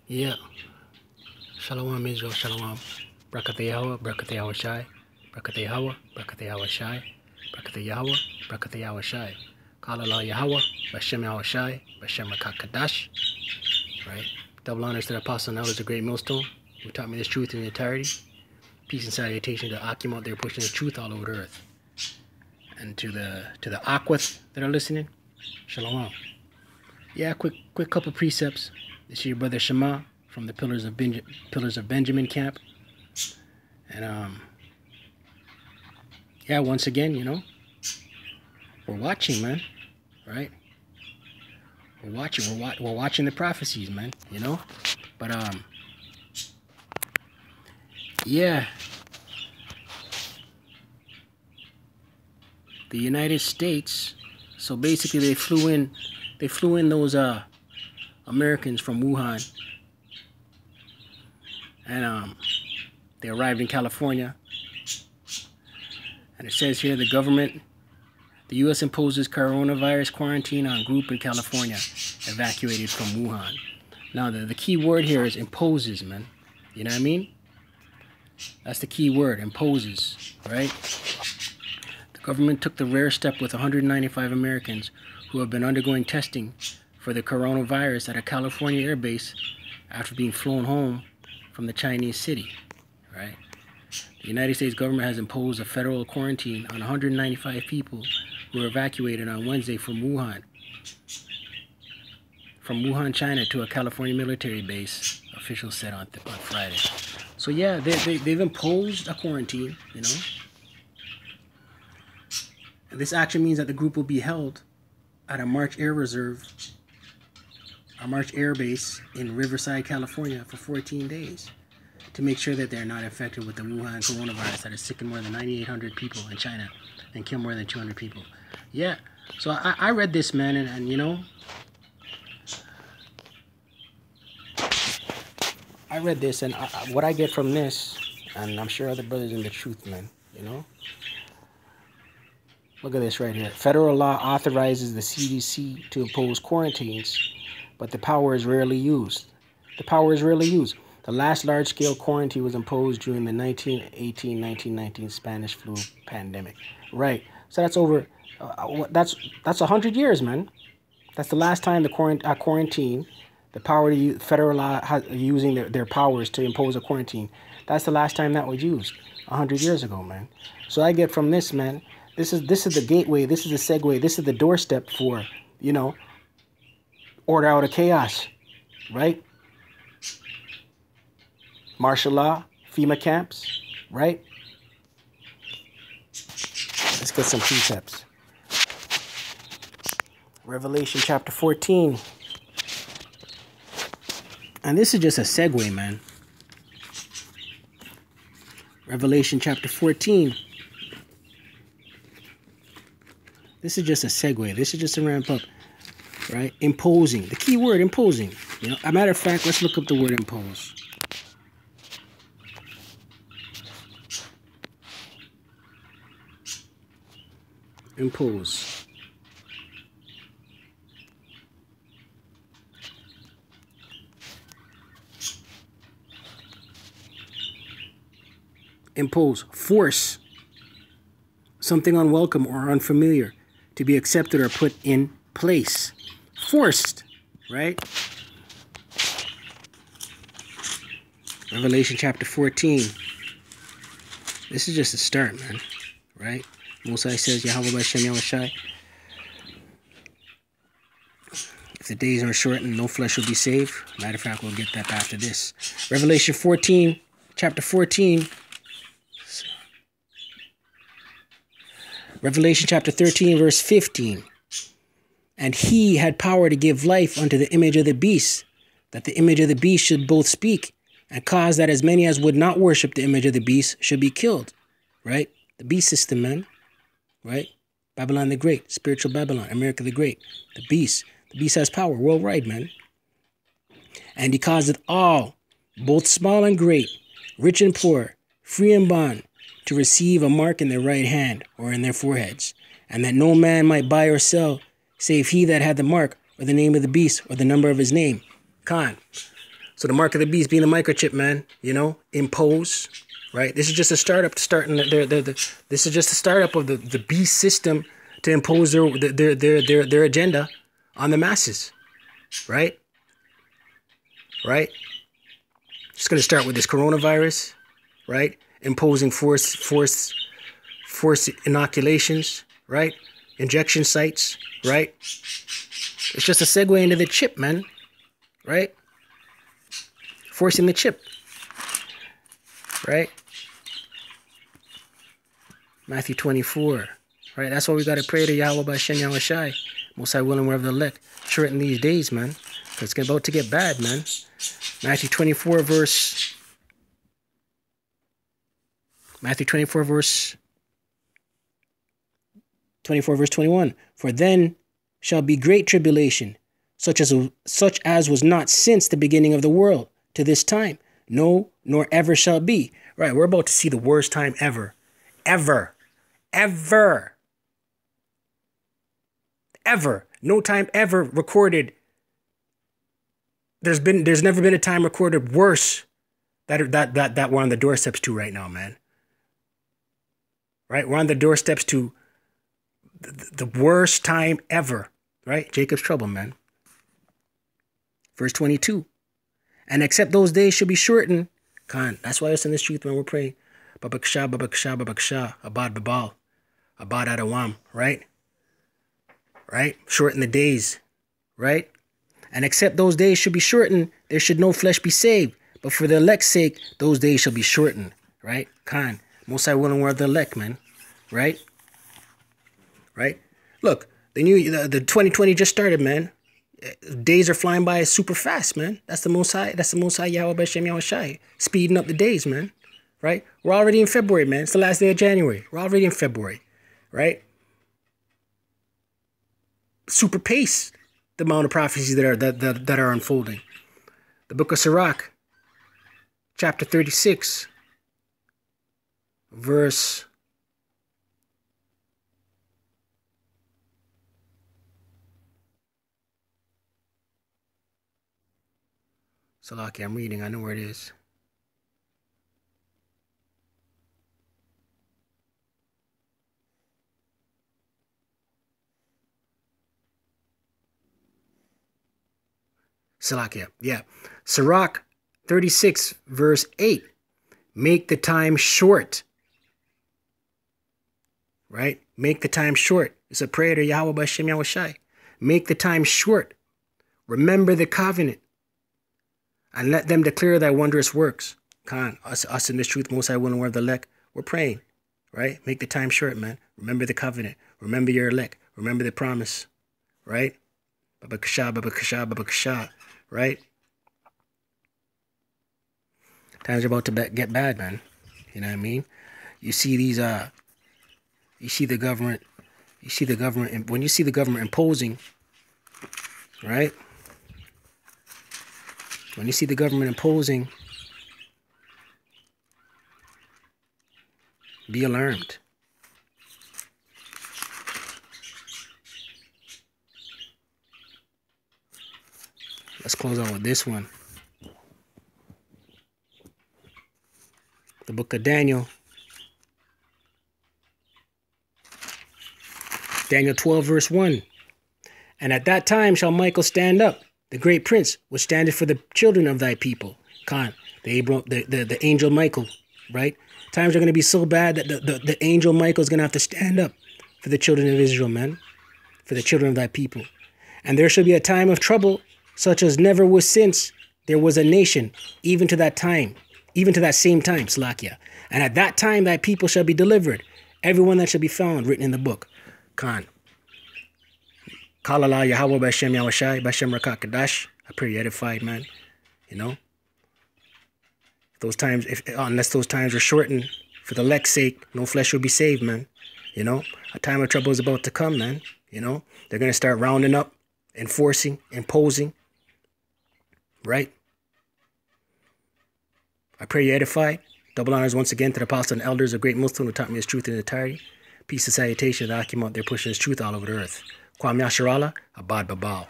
Yeah. Shalom Israel, Shalom. Brakatah Yahweh, Brakatah Yahweh Shai. Brakatah Yahweh, Brakatah Yahweh Shai. Brakatah Yahweh, Brakatah Yahweh Shai. Kala La Yahweh, Bashem Yahweh Shai, Bashem Kadash. Right? Double honors to the apostle and elders of Great Millstone, who taught me this truth in the entirety. Peace and salutation to Akim out there pushing the truth all over the earth. And to the Aquath that are listening, Shalom. Yeah, quick couple precepts. This is your brother Shema from the Pillars of Benjamin camp. And yeah, once again, we're watching, man. Right? We're watching the prophecies, man, But yeah. The United States, so basically they flew in those Americans from Wuhan. And they arrived in California. And it says here the U.S. imposes coronavirus quarantine on group in California evacuated from Wuhan. Now, the key word here is imposes, man. You know what I mean? That's the key word, imposes, right? The government took the rare step with 195 Americans who have been undergoing testing for the coronavirus at a California air base after being flown home from the Chinese city, right? The United States government has imposed a federal quarantine on 195 people who were evacuated on Wednesday from Wuhan, China, to a California military base, officials said on Friday. So yeah, they've imposed a quarantine, And this action means that the group will be held at a March Air Base in Riverside, California for 14 days to make sure that they're not infected with the Wuhan coronavirus that has sickened more than 9,800 people in China and killed more than 200 people. Yeah, so I read this, man, and I read this, and what I get from this, and I'm sure other brothers in the truth, man, Look at this right here. Federal law authorizes the CDC to impose quarantines, but the power is rarely used. The last large-scale quarantine was imposed during the 1918-1919 Spanish flu pandemic. Right. So that's over. That's 100 years, man. That's the last time the quarantine, the power to use, federal law using their powers to impose a quarantine. That's the last time that was used, 100 years ago, man. So I get from this, man. This is the gateway. This is the segue. This is the doorstep for, order out of chaos, right? Martial law, FEMA camps, right? Let's get some precepts. Revelation chapter 14. And this is just a segue, man. Revelation chapter 14. This is just a segue. This is just a ramp up, right? Imposing. The key word, imposing. A matter of fact, let's look up the word impose. Impose. Impose. Force. Something unwelcome or unfamiliar to be accepted or put in place. Forced, right? Revelation chapter 14. This is just a start, man, right? Most High says, Yahweh Bashem Yahweh Shai. If the days are shortened, no flesh will be saved. Matter of fact, we'll get that after this. Revelation 14, chapter 14. Revelation chapter 13, verse 15. And he had power to give life unto the image of the beast, that the image of the beast should both speak, and cause that as many as would not worship the image of the beast should be killed. Right? The beast system, man. Right? Babylon the Great, spiritual Babylon, America the Great. The beast has power worldwide, man. And he causeth all, both small and great, rich and poor, free and bond, to receive a mark in their right hand or in their foreheads, and that no man might buy or sell, save he that had the mark, or the name of the beast, or the number of his name. Khan. So the mark of the beast being the microchip, man, you know, impose, right? This is just a startup starting this is just a startup of the beast system to impose their agenda on the masses, right? Right? Just gonna start with this coronavirus, right? Imposing force inoculations, right? Injection sites, right? It's just a segue into the chip, man, right? Forcing the chip, right? Matthew 24, right? That's why we got to pray to Yahweh B'Shem Yahweh Shai, Most High willing, wherever the elect, shorten these days, man, because it's about to get bad, man. Matthew 24 verse 21. For then shall be great tribulation, such as was not since the beginning of the world to this time, no, nor ever shall be. Right, we're about to see the worst time ever. Ever. No time ever recorded. There's never been a time recorded worse that we're on the doorsteps to right now, man. Right? We're on the doorsteps to the worst time ever. Right? Jacob's trouble, man. Verse 22. And except those days should be shortened. Khan. That's why us in this truth, man, we're praying. Babaksha, Abad Babal, Abad Adawam, right? Right? Shorten the days, right? And except those days should be shortened, there should no flesh be saved. But for the elect's sake, those days shall be shortened, right? Khan. Most High willing, we're the elect, man, right? Right? Look, the 2020 just started, man. Days are flying by super fast, man. That's the Most High Yahweh B'Shem Yahweh Shai, speeding up the days, man. Right? We're already in February, man. It's the last day of January. We're already in February, right? Super pace the amount of prophecies that are unfolding. The book of Sirach, chapter 36, verse 'Salaki, I'm reading. I know where it is. Salakia, yeah. Sirach 36, verse 8. Make the time short. Right? Make the time short. It's a prayer to Yahweh B'Shem Yahweh Shai. Make the time short. Remember the covenant. And let them declare thy wondrous works. Khan, us in this truth, Most High willing, wherever the elect, we're praying. Right? Make the time short, man. Remember the covenant. Remember your elect. Remember the promise. Right? Babakasha. Right? Times are about to get bad, man. You know what I mean? You see these, you see the government, when you see the government imposing, right? When you see the government imposing, be alarmed. Let's close out with this one. The book of Daniel. Daniel 12, verse 1. And at that time shall Michael stand up, the great prince, which standeth for the children of thy people. Khan, the angel Michael, right? Times are going to be so bad that the angel Michael is going to have to stand up for the children of Israel, man. For the children of thy people. And there shall be a time of trouble, such as never was since there was a nation, even to that time, even to that same time, Slakia. And at that time thy people shall be delivered, everyone that shall be found written in the book. Khan. Kalala Yahweh B'Shem Yahweh Shai, B'Shem Rakak Kadash. I pray you're edified, man. You know? Those times, unless those times are shortened, for the elect's sake, no flesh will be saved, man. You know? A time of trouble is about to come, man. You know? They're going to start rounding up, enforcing, imposing. Right? I pray you're edified. Double honors once again to the apostles and elders of Great Muslim who taught me his truth in entirety. Peace and salutation to the Akim out there pushing his truth all over the earth. Kwam Yasharala, Abad Babal.